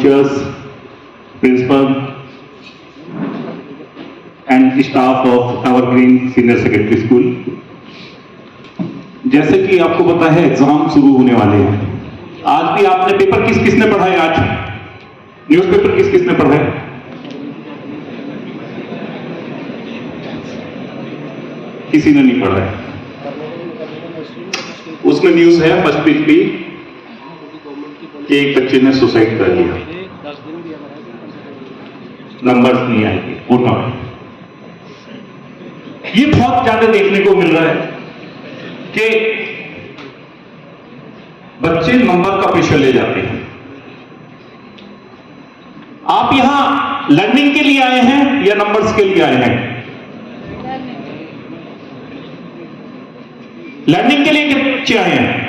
teachers, principal, and staff of our Green Senior Secondary School. जैसे कि आपको पता है एग्जाम शुरू होने वाले हैं। आज भी आपने पेपर किस किसने पढ़ा है? आज न्यूज़पेपर किस किसने पढ़ा है? किसी ने नहीं पढ़ा है। उसमें न्यूज है फर्स्ट पेज पे कि एक बच्चे ने सुसाइड कर लिया। नंबर्स नहीं आएंगे, पूर्ण। ये बहुत ज्यादा देखने को मिल रहा है कि बच्चे नंबर का पीछे ले जाते हैं। आप यहां लर्निंग के लिए आए हैं या नंबर्स के लिए आए हैं? लर्निंग के लिए कितने बच्चे आए हैं?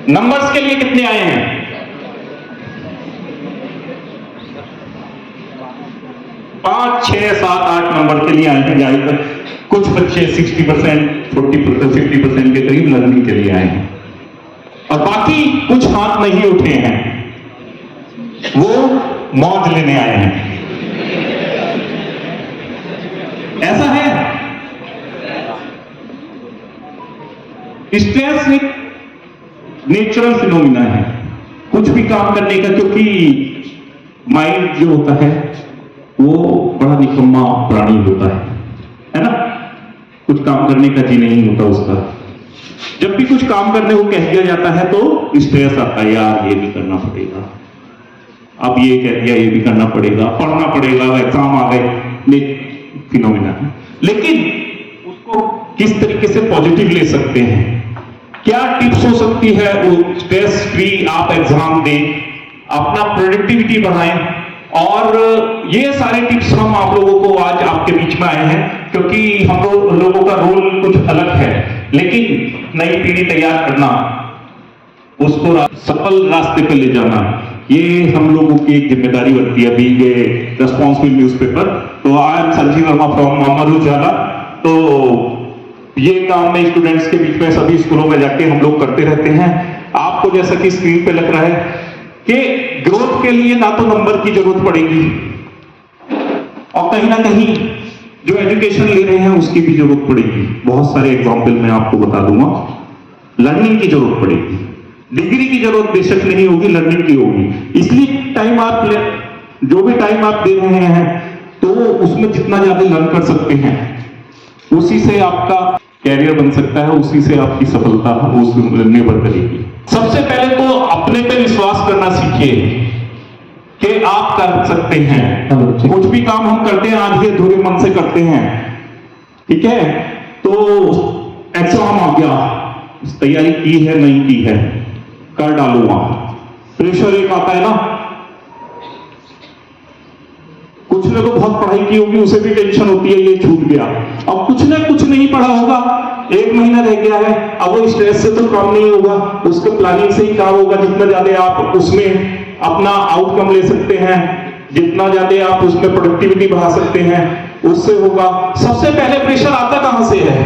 नंबर्स के लिए कितने आए हैं? पांच, छह, सात, आठ नंबर के लिए आए हैं। ज्यादातर कुछ बच्चे 60%, 40%, 50% के करीब लर्निंग के लिए आए हैं और बाकी कुछ हाथ नहीं उठे हैं, वो मौज लेने आए हैं। ऐसा है। स्ट्रेस एक नेचुरल फिनोमिना है कुछ भी काम करने का, क्योंकि माइंड जो होता है वो बड़ा निकम्मा प्राणी होता है ना। कुछ काम करने का जी नहीं होता उसका। जब भी कुछ काम करने को कह दिया जाता है तो स्ट्रेस आता है, यार ये भी करना पड़ेगा, अब ये कह दिया ये भी करना पड़ेगा, पढ़ना पड़ेगा, एग्जाम आ गए। फिनोमिना है, लेकिन उसको किस तरीके से पॉजिटिव ले सकते हैं, क्या टिप्स हो सकती है वो स्ट्रेस फ्री आप एग्जाम दें, अपना प्रोडक्टिविटी बढ़ाएं। और ये सारे टिप्स हम आप लोगों को आज आपके बीच में आए हैं, क्योंकि हम लोगों का रोल कुछ अलग है, लेकिन नई पीढ़ी तैयार करना, उसको सफल रास्ते पर ले जाना, ये हम लोगों की एक जिम्मेदारी बनती है, बीइंग ए रेस्पॉन्सिबल न्यूज़पेपर। तो I am Sanjeev Verma from Mohammad Ujala. तो ये काम में स्टूडेंट्स के बीच में सभी स्कूलों में जाके हम लोग करते रहते हैं। आपको जैसा कि स्क्रीन पे लग रहा है कि ग्रोथ के लिए ना तो नंबर की जरूरत पड़ेगी और कहीं ना कहीं जो एजुकेशन ले रहे हैं उसकी भी जरूरत पड़ेगी। बहुत सारे एग्जाम्पल मैं आपको बता दूंगा। लर्निंग की जरूरत पड़ेगी, डिग्री की जरूरत बेशक नहीं होगी, लर्निंग की होगी। इसलिए टाइम आप जो भी टाइम आप दे रहे हैं तो उसमें जितना ज्यादा लर्न कर सकते हैं उसी से आपका कैरियर बन सकता है, उसी से आपकी सफलता उस निर्भर करेगी। सबसे पहले तो अपने पे विश्वास करना सीखिए कि आप कर सकते हैं। कुछ भी काम हम करते हैं आधे अधूरे मन से करते हैं, ठीक है। तो एग्जाम आ गया, तैयारी की है नहीं की है, कर डालूंगा। प्रेशर एक आता है ना, कुछ ने तो बहुत पढ़ाई की होगी, उसे भी टेंशन होती है ये छूट गया। अब कुछ ने कुछ नहीं पढ़ा होगा, एक महीना रह गया है, अब वो स्ट्रेस से तो काम नहीं होगा, उसके प्लानिंग से ही काम होगा। जितना ज्यादा आप उसमें अपना आउटकम ले सकते हैं, जितना ज्यादा आप उसमें प्रोडक्टिविटी बढ़ा सकते हैं, उससे होगा। सबसे पहले प्रेशर आता कहां से है?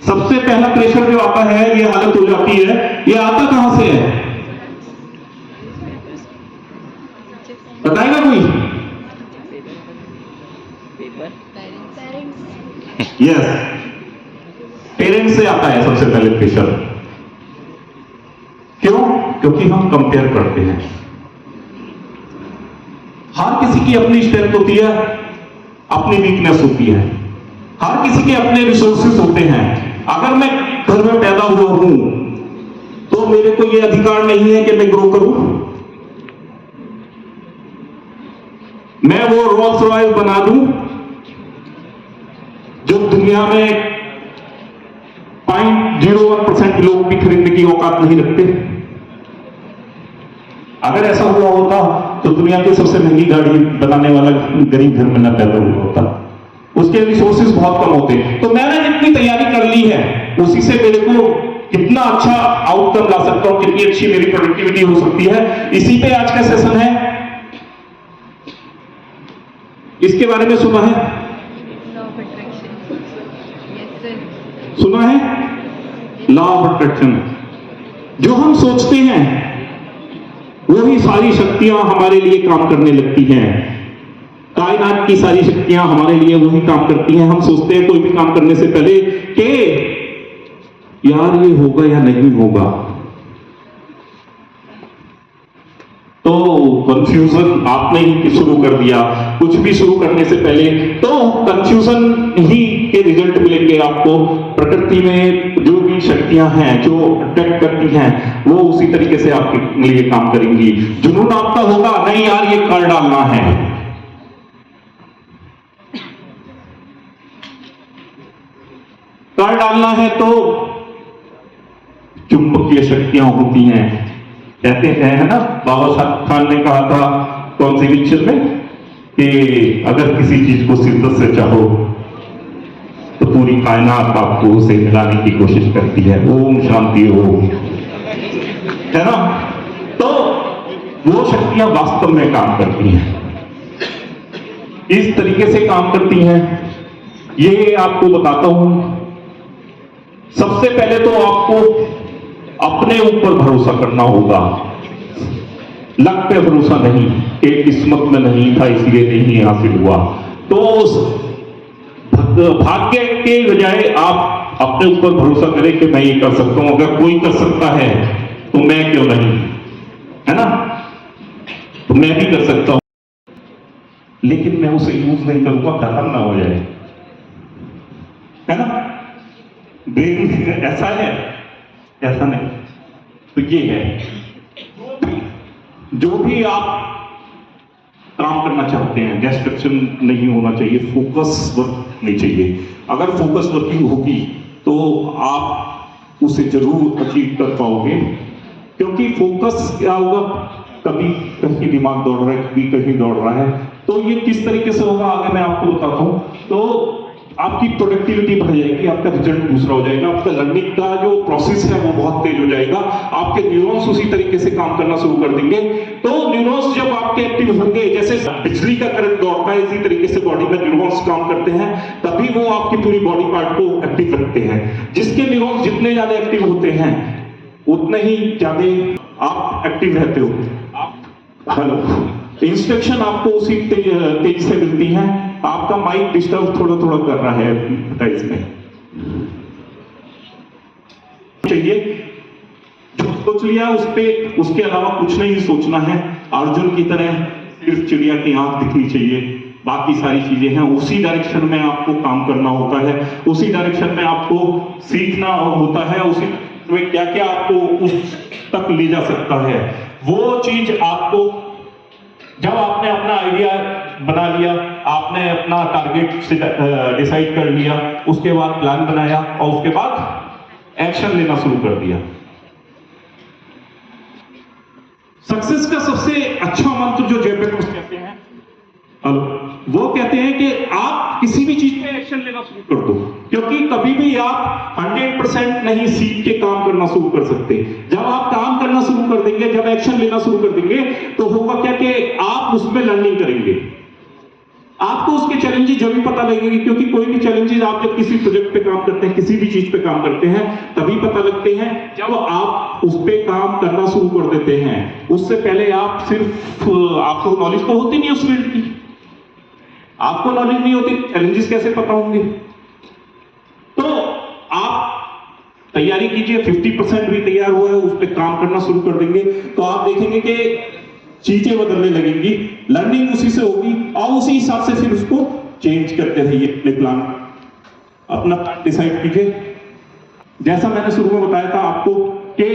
सबसे पहला प्रेशर जो आता है, ये हालत हो जाती है, ये आता कहां से है? बताएगा कोई? यस, पेरेंट्स से आता है सबसे पहले प्रेशर। क्यों? क्योंकि हम कंपेयर करते हैं। हर किसी की अपनी स्ट्रेंथ होती है, अपनी वीकनेस होती है, हर किसी के अपने रिसोर्सेस होते हैं। अगर मैं घर में पैदा हुआ हूं तो मेरे को यह अधिकार नहीं है कि मैं ग्रो करूं, मैं वो रोल्स रॉयस बना दूं जो दुनिया में 0.01% लोग भी खरीदने की औकात नहीं रखते। अगर ऐसा हुआ होता तो दुनिया की सबसे महंगी गाड़ी बनाने वाला गरीब घर में न पैदा हुआ होता, उसके रिसोर्सेज बहुत कम होते। तो मैंने जितनी तैयारी कर ली है उसी से मेरे को कितना अच्छा आउटकम ला सकता हूं, कितनी अच्छी मेरी प्रोडक्टिविटी हो सकती है। इसी पे आज का सेशन है। इसके बारे में सुना है? सुना है? Law of attraction. जो हम सोचते हैं वही सारी शक्तियां हमारे लिए काम करने लगती हैं। कायनात की सारी शक्तियां हमारे लिए वही काम करती हैं। हम सोचते हैं कोई भी काम करने से पहले कि यार ये होगा या नहीं होगा, तो कंफ्यूजन आपने ही शुरू कर दिया। कुछ भी शुरू करने से पहले तो कंफ्यूजन ही के रिजल्ट मिलेंगे आपको। प्रकृति में जो भी शक्तियां हैं जो अट्रैक्ट करती हैं वो उसी तरीके से आपके लिए काम करेंगी। जुनून आपका होगा नहीं यार ये कर डालना है, कर डालना है, तो चुंबकीय शक्तियां होती हैं। कहते हैं है ना, बाबा साहब खान ने कहा था कौन सी पिक्चर में कि अगर किसी चीज को शिद्दत से चाहो तो पूरी कायनात आपको उसे मिलाने की कोशिश करती है। ओम शांति ओम, है ना। तो वो शक्तियां वास्तव में काम करती हैं, इस तरीके से काम करती हैं। ये आपको बताता हूं। सबसे पहले तो आपको अपने ऊपर भरोसा करना होगा। लक पे भरोसा नहीं कि किस्मत में नहीं था इसलिए नहीं हासिल हुआ। तो उस भाग्य के बजाय आप अपने ऊपर भरोसा करें कि मैं ये कर सकता हूं। अगर कोई कर सकता है तो मैं क्यों नहीं, है ना। तो मैं भी कर सकता हूं, लेकिन मैं उसे यूज नहीं करूंगा, खत्म ना हो जाए, है ना। ब्रेन ऐसा है, ऐसा नहीं। तो ये है, जो भी आप काम करना चाहते हैं डिस्ट्रैक्शन नहीं होना चाहिए, फोकस वर्क नहीं चाहिए। अगर फोकस वर्किंग होगी तो आप उसे जरूर अचीव कर पाओगे। क्योंकि फोकस क्या होगा, कभी कहीं दिमाग दौड़ रहा है, कभी कहीं दौड़ रहा है, तो ये किस तरीके से होगा आगे मैं आपको बताता हूं। तो आपकी प्रोडक्टिविटी बढ़ जाएगी, आपका रिजल्ट दूसरा हो जाएगा, आपका लर्निंग का जो प्रोसेस है वो बहुत तेज हो जाएगा, आपके न्यूरॉन्स उसी तरीके से काम करना शुरू कर देंगे। तो न्यूरॉन्स जब आपके एक्टिव होंगे, जैसे बिजली का करंट दौड़ता है, इसी तरीके से बॉडी में न्यूरॉन्स काम करते हैं, तभी वो आपकी पूरी बॉडी पार्ट को एक्टिव रखते हैं। जिसके न्यूरॉन्स जितने ज्यादा एक्टिव होते हैं उतने ही ज्यादा आप एक्टिव रहते हो। हेलो, इंस्ट्रक्शन आपको उसी तेज से मिलती है। आपका माइंड डिस्टर्ब थोड़ा थोड़ा कर रहा है एडवर्टाइज में, चाहिए जो सोच लिया उस पे, उसके अलावा कुछ नहीं सोचना है। अर्जुन की तरह सिर्फ चिड़िया की आंख दिखनी चाहिए, बाकी सारी चीजें हैं उसी डायरेक्शन में आपको काम करना होता है, उसी डायरेक्शन में आपको सीखना होता है, उसी में क्या क्या आपको उस तक ले जा सकता है वो चीज आपको। जब आपने अपना आइडिया बना लिया, आपने अपना टारगेट डिसाइड कर लिया, उसके बाद प्लान बनाया और उसके बाद एक्शन लेना शुरू कर दिया। सक्सेस का सबसे अच्छा मंत्र जो जेबेकोस कहते हैं, वो कहते हैं कि आप किसी भी चीज पे एक्शन लेना शुरू कर दो। क्योंकि कभी भी आप 100% नहीं सीख के काम करना शुरू कर सकते। जब आप काम करना शुरू कर देंगे, जब एक्शन लेना शुरू कर देंगे, तो होगा क्या कि आप उसमें लर्निंग करेंगे। आपको उसके चैलेंजेस जब भी पता लगेंगे, क्योंकि कोई भी चैलेंजेस आप जब किसी प्रोजेक्ट पे काम करते हैं, किसी भी चीज पे काम करते हैं, तभी पता लगते हैं जब आप उस पे काम करना शुरू कर देते हैं। उससे पहले आप सिर्फ आपको नॉलेज तो होती नहीं उस फील्ड की, आपको नॉलेज नहीं होती, चैलेंजेस कैसे पता होंगे। तो आप तैयारी कीजिए, 50% भी तैयार हुआ है, उस पर काम करना शुरू कर देंगे तो आप देखेंगे कि चीजें बदलने लगेंगी, लर्निंग उसी से होगी और उसी हिसाब से फिर उसको चेंज करते रहिए। अपने प्लान, अपना प्लान डिसाइड कीजिए। जैसा मैंने शुरू में बताया था आपको कि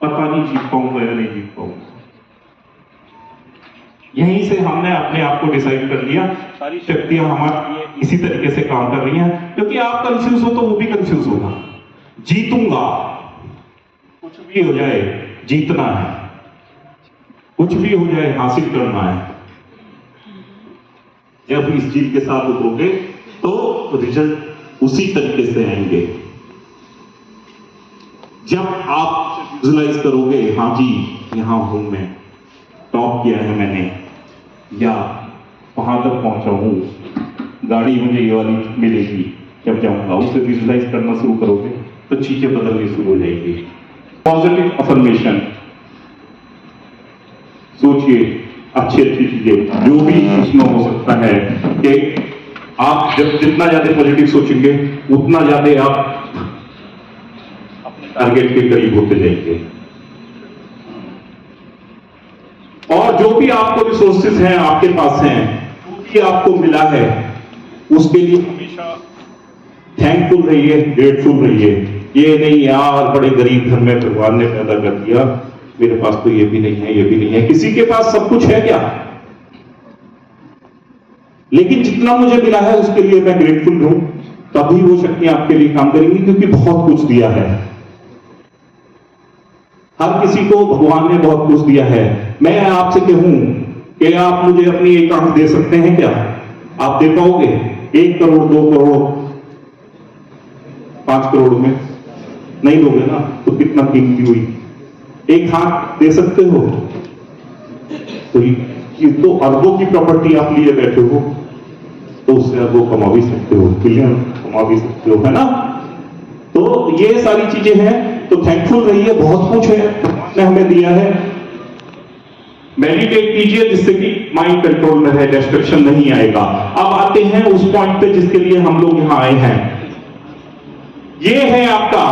पता नहीं जीत पाऊंगा या नहीं जीत पाऊंगा, यहीं से हमने अपने आप को डिसाइड कर लिया। सारी शक्तियां हमारे इसी तरीके से काम कर रही हैं। क्योंकि आप कंफ्यूज हो तो वो भी कंफ्यूज होगा। जीतूंगा, कुछ भी हो जाए जीतना है, कुछ भी हो जाए हासिल करना है। जब इस चीज के साथ उतरोगे तो रिजल्ट उसी तरीके से आएंगे। जब आप विजुअलाइज करोगे, हाँ जी यहां हूं मैं, टॉप किया है मैंने, या वहां तक पहुंचा हूं, गाड़ी मुझे ये वाली मिलेगी जब जाऊंगा, उसे विजुअलाइज करना शुरू करोगे तो तो चीजें बदलनी शुरू हो जाएगी। पॉजिटिव अफर्मेशन, सोचिए अच्छी अच्छी चीजें, जो भी उसमें हो सकता है कि आप जब जितना ज्यादा पॉजिटिव सोचेंगे उतना ज्यादा आप अपने टारगेट के करीब होते जाएंगे। और जो भी आपको रिसोर्सेज हैं आपके पास हैं, जो भी आपको मिला है उसके लिए हमेशा थैंकफुल रहिए, ग्रेटफुल रहिए। ये नहीं यार बड़े गरीब घर में भगवान ने पैदा कर दिया, मेरे पास तो ये भी नहीं है, ये भी नहीं है। किसी के पास सब कुछ है क्या? लेकिन जितना मुझे मिला है उसके लिए मैं ग्रेटफुल हूं, तभी वो शक्ति आपके लिए काम करेंगी, क्योंकि बहुत कुछ दिया है। हर किसी को भगवान ने बहुत कुछ दिया है। मैं आपसे कहूं कि आप मुझे अपनी एक आंख दे सकते हैं क्या? आप दे पाओगे? 1 करोड़, 2 करोड़, 5 करोड़ में नहीं दोगे ना, तो कितना कीमती हुई। एक हाथ दे सकते हो तो ये तो अरबों की प्रॉपर्टी आप लिए बैठे हो, तो उससे अरबों कमा भी सकते हो, बिलियन कमा भी सकते हो, है ना? तो ये सारी चीजें हैं, तो थैंकफुल रहिए। बहुत कुछ है ने हमें दिया है। मेडिटेट कीजिए जिससे कि माइंड कंट्रोल में रहे, डिस्ट्रक्शन नहीं आएगा। अब आते हैं उस पॉइंट पे जिसके लिए हम लोग यहां आए हैं। ये है आपका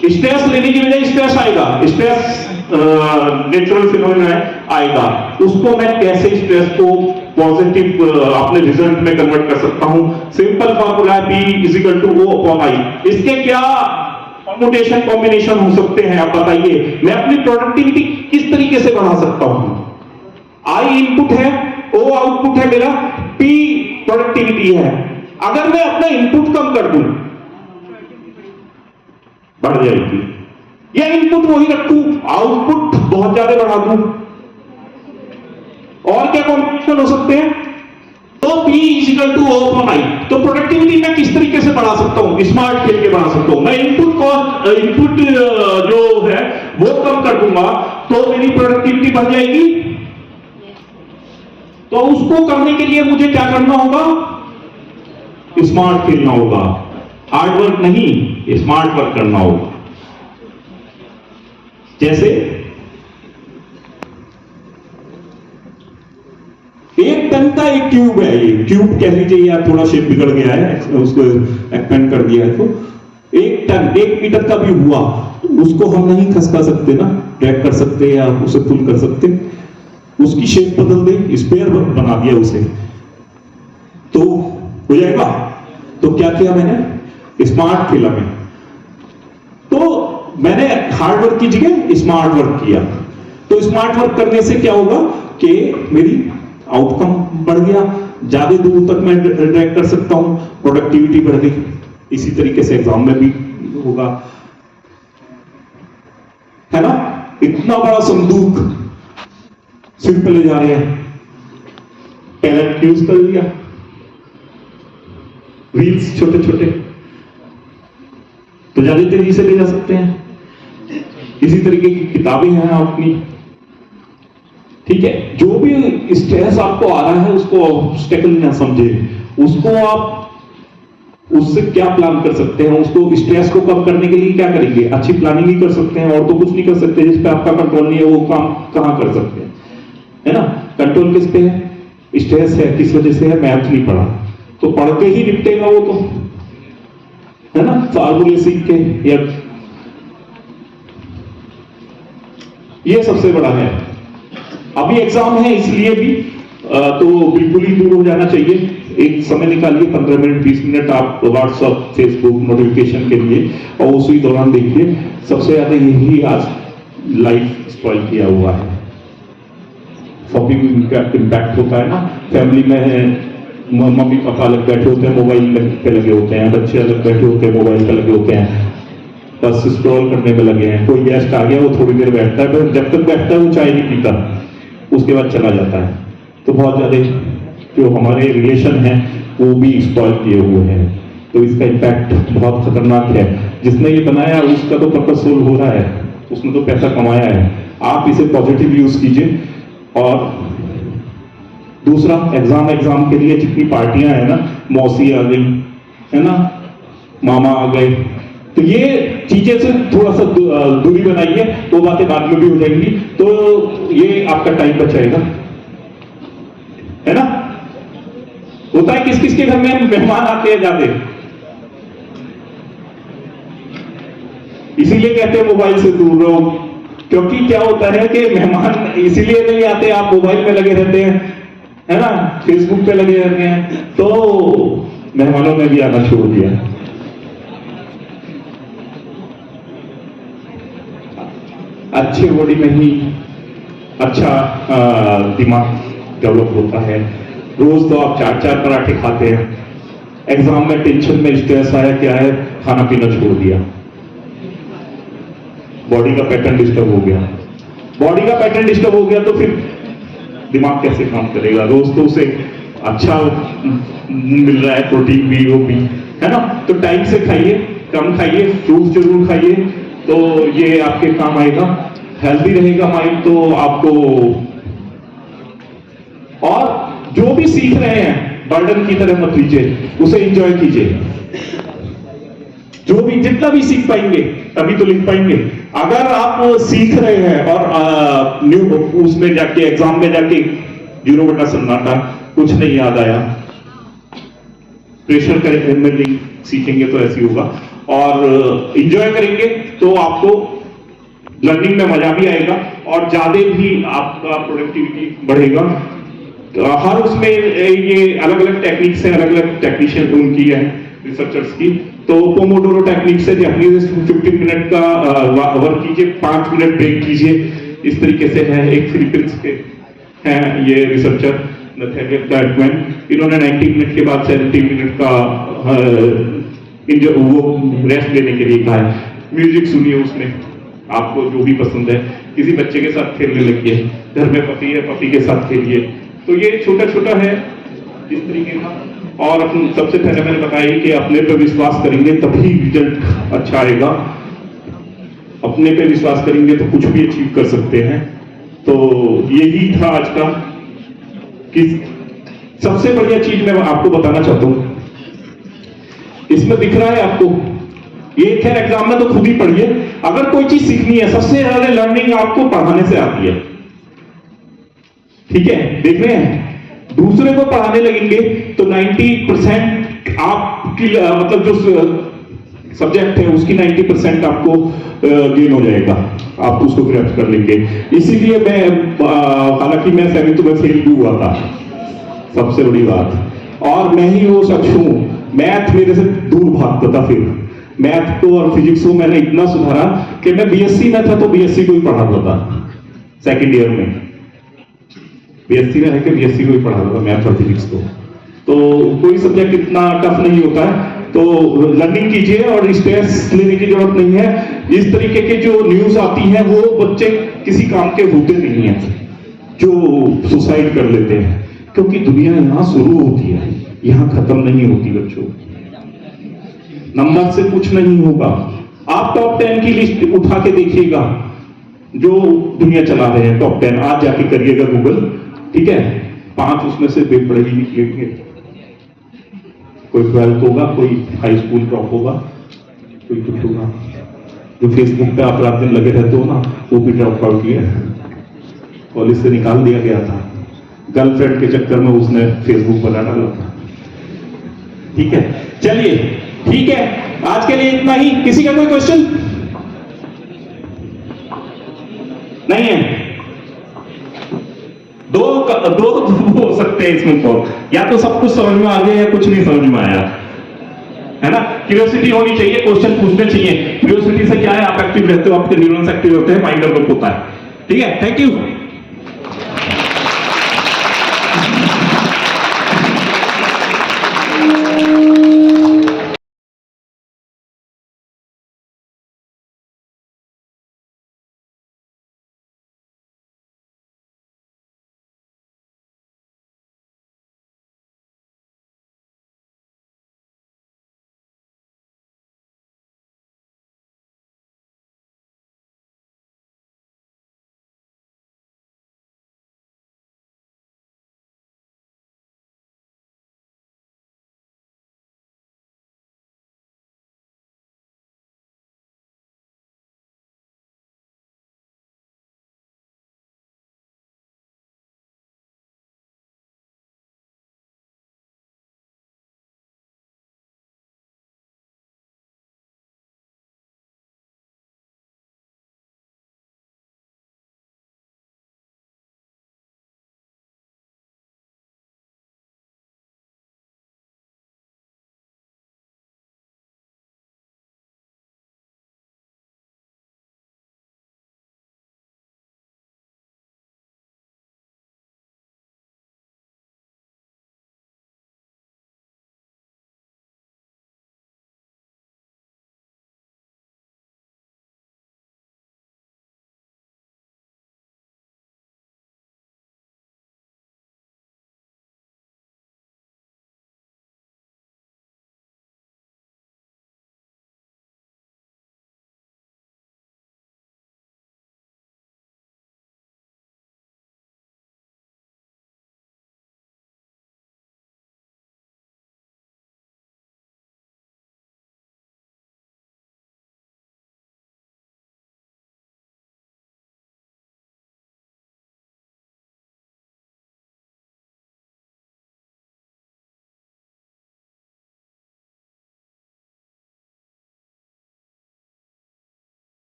स्ट्रेस लेने की बजाय स्ट्रेस आएगा, स्ट्रेस नेचुरल फिनोमेना आएगा। उसको मैं कैसे स्ट्रेस को पॉजिटिव अपने रिजल्ट में कन्वर्ट कर सकता हूं? सिंपल फार्मूला है P=O/I। इसके क्या परमुटेशन कॉम्बिनेशन हो सकते हैं आप बताइए। मैं अपनी प्रोडक्टिविटी किस तरीके से बढ़ा सकता हूं? I इनपुट है, O आउटपुट है मेरा, P प्रोडक्टिविटी है। अगर मैं अपना इनपुट कम कर दूं बढ़ जाएगी, या इनपुट वही रखूं आउटपुट बहुत ज्यादा बढ़ा दूं, और क्या कॉम्बिनेशन हो सकते हैं? तो P=O/I। तो प्रोडक्टिविटी मैं किस तरीके से बढ़ा सकता हूं? स्मार्ट खेल के बढ़ा सकता हूं। मैं इनपुट कॉस्ट, इनपुट जो है वो कम कर दूंगा तो मेरी प्रोडक्टिविटी बढ़ जाएगी। तो उसको करने के लिए मुझे क्या करना होगा? स्मार्ट खेलना होगा। हार्ड वर्क नहीं, स्मार्ट वर्क करना होगा। जैसे एक टन का एक ट्यूब है, ये ट्यूब कह लीजिए, या थोड़ा शेप बिगड़ गया है, उसको एक्सपेंड कर दिया है, तो 1 टन 1 मीटर का भी हुआ, उसको हम नहीं खसका सकते ना, ड्रैग कर सकते या उसे पुल कर सकते। उसकी शेप बदल दे, स्पेयर बना दिया उसे, तो हो जाएगा। तो क्या किया मैंने? स्मार्ट खेला मैं। तो मैंने हार्ड वर्क की जगह स्मार्ट वर्क किया। तो स्मार्ट वर्क करने से क्या होगा कि मेरी आउटकम बढ़ गया, ज्यादा दूर तक मैं ड्रैग कर सकता हूं, प्रोडक्टिविटी बढ़ गई। इसी तरीके से एग्जाम में भी होगा, है ना? इतना बड़ा संदूक सिर पे ले जा रहे हैं, पैलेट यूज कर लिया, व्हील्स छोटे छोटे, तो ज्यादा तेजी से ले जा सकते हैं। इसी तरीके की किताबें हैं अपनी, ठीक है? जो भी स्ट्रेस आपको आ रहा है उसको ऑब्स्टेकल ना समझे, उसको आप उससे क्या प्लान कर सकते हैं, उसको स्ट्रेस को कम करने के लिए क्या करेंगे? अच्छी प्लानिंग ही कर सकते हैं, और तो कुछ नहीं कर सकते। जिस पे आपका कंट्रोल नहीं है वो काम कहां कर सकते हैं, है ना? कंट्रोल किस पे है? स्ट्रेस है, किस वजह से है? मैथ नहीं पढ़ा, तो पढ़ के ही निपटेगा वो, तो है ना? फार्मूले सीख के, या ये सबसे बड़ा है। अभी एग्जाम है इसलिए भी तो बिल्कुल ही दूर हो जाना चाहिए। एक समय निकालिए 15 मिनट 20 मिनट आप व्हाट्सएप फेसबुक नोटिफिकेशन के लिए, और उसी दौरान देखिए। सबसे ज्यादा यही आज लाइफ स्पॉइल किया हुआ है। फॉबिंग इम्पैक्ट होता है ना, फैमिली में मम्मी पापा अलग बैठे होते हैं, मोबाइल पे लगे होते हैं, बच्चे अलग बैठे होते हैं, मोबाइल पे लगे होते हैं, बस स्क्रॉल करने में लगे हैं। कोई गेस्ट आ गया, वो थोड़ी देर बैठता है, पर जब तक बैठता है वो चाय नहीं पीता, उसके बाद चला जाता है। तो बहुत ज्यादा जो हमारे रिलेशन हैं वो भी स्पॉइल किए हुए हैं। तो इसका इम्पैक्ट बहुत खतरनाक है। जिसने ये बनाया उसका तो पर्पस सोल्व हो रहा है, उसने तो पैसा कमाया है। आप इसे पॉजिटिव यूज कीजिए। और दूसरा, एग्जाम के लिए जितनी पार्टियां हैं ना, मौसी आ गई, है ना, मामा आ गए, तो ये चीजें से थोड़ा सा दूरी बनाइए, वो बातें बाद में भी हो जाएंगी, तो ये आपका टाइम बचाएगा, है ना। होता है किस किस के घर में मेहमान आते हैं जाते, इसीलिए कहते हैं मोबाइल से दूर रहो, क्योंकि क्या होता है कि मेहमान इसीलिए नहीं आते, आप मोबाइल में लगे रहते हैं, है ना, फेसबुक पे लगे रहते हैं, तो मेहमानों ने भी आना छोड़ दिया। अच्छे बॉडी में ही अच्छा दिमाग डेवलप होता है। रोज तो आप 4-4 पराठे खाते हैं, एग्जाम में टेंशन में स्ट्रेस आया, क्या है, खाना पीना छोड़ दिया, बॉडी का पैटर्न डिस्टर्ब हो गया। बॉडी का पैटर्न डिस्टर्ब हो गया तो फिर दिमाग कैसे काम करेगा। रोज तो उसे अच्छा मिल रहा है, प्रोटीन भी, वो भी, है ना। तो टाइम से खाइए, कम खाइए, फ्रूट जरूर खाइए, तो ये आपके काम आएगा। हेल्दी रहेगा माइंड तो आपको, और जो भी सीख रहे हैं बर्डन की तरह मत लीजिए, उसे एंजॉय कीजिए। जो भी जितना भी सीख पाएंगे तभी तो लिख पाएंगे। अगर आप सीख रहे हैं और न्यू उसमें जाके एग्जाम में जाके 0 बटा सन्नाटा, कुछ नहीं याद आया, प्रेशर करेंगे में नहीं सीखेंगे तो ऐसे होगा। और एंजॉय करेंगे तो आपको लर्निंग में मजा भी आएगा और ज्यादा भी आपका प्रोडक्टिविटी बढ़ेगा। हर उसमें ये अलग अलग टेक्निक्स है, अलग अलग टेक्नीशियन उनकी है, रिसर्चर्स की। तो पोमोडोरो टेक्निक से जापानीज 15 मिनट का वर्क कीजिए, 5 मिनट ब्रेक कीजिए, इस तरीके से है। एक फिलीपींस के हैं ये रिसर्चर नथानियल बैटमैन, इन्होंने 90 मिनट के बाद 70 मिनट का वो रेस्ट लेने के लिए कहा है। म्यूजिक सुनिए, उसमें आपको जो भी पसंद है, किसी बच्चे के साथ खेलने लगिए, घर में पपी है, पपी के साथ खेलिए। तो ये छोटा छोटा है इस तरीके का। और अपन सबसे पहले मैंने बताया कि अपने पे विश्वास करेंगे तभी रिजल्ट अच्छा आएगा। अपने पे विश्वास करेंगे तो कुछ भी अचीव कर सकते हैं। तो यही था आज का। कि सबसे बढ़िया चीज मैं आपको बताना चाहता हूं, इसमें दिख रहा है आपको, ये खैर एग्जाम में तो खुद ही पढ़िए। अगर कोई चीज सीखनी है, सबसे ज्यादा लर्निंग आपको पढ़ाने से आती है, ठीक है, देख रहे हैं। दूसरे को पढ़ाने लगेंगे तो 90% आपकी मतलब जो सब्जेक्ट है उसकी 90% आपको गेन हो जाएगा, आप उसको ग्रैस्प कर लेंगे। इसीलिए मैं हालांकि मैं 7th में फेल भी हुआ था, सबसे बड़ी बात, और मैं ही वो शख्स हूं, मैथ मेरे से दूर भागता था। फिर मैथ को और फिजिक्स को मैंने इतना सुधारा कि मैं बीएससी में था तो बीएससी को ही पढ़ाता था। सेकेंड ईयर में बीएससी में है कि बीएससी को ही पढ़ाता था, मैथ और फिजिक्स को। तो कोई सब्जेक्ट इतना टफ नहीं होता है। तो लर्निंग कीजिए और स्ट्रेस लेने की जरूरत नहीं है। इस तरीके के जो न्यूज आती है वो बच्चे किसी काम के होते नहीं है जो सुसाइड कर लेते हैं, क्योंकि दुनिया यहां शुरू होती है, यहां खत्म नहीं होती। बच्चों, नंबर से कुछ नहीं होगा। आप टॉप 10 की लिस्ट उठा के देखिएगा, जो दुनिया चला रहे हैं टॉप 10, आज जाके करिएगा गूगल, ठीक है। 5 उसमें से बेपड़े ही निकलेंगे। कोई 12th होगा, कोई हाई स्कूल ड्रॉप होगा, कोई कुछ होगा। जो फेसबुक पे आप रात दिन लगे रहते हो ना, वो भी ड्रॉप आउट किया, कॉलेज से निकाल दिया गया था, गर्लफ्रेंड के चक्कर में उसने फेसबुक बना डाला था। ठीक है, चलिए ठीक है, आज के लिए इतना ही। किसी का कोई क्वेश्चन नहीं है? दो हो सकते हैं इसमें तो, या तो सब कुछ समझ में आ गया या कुछ नहीं समझ में आया, है ना। क्यूरियोसिटी होनी चाहिए, क्वेश्चन पूछने चाहिए। क्यूरियोसिटी से क्या है, आप एक्टिव रहते हो, आपके न्यूरॉन्स एक्टिव होते हैं, माइंड डेवलप होता है। ठीक है, थैंक यू।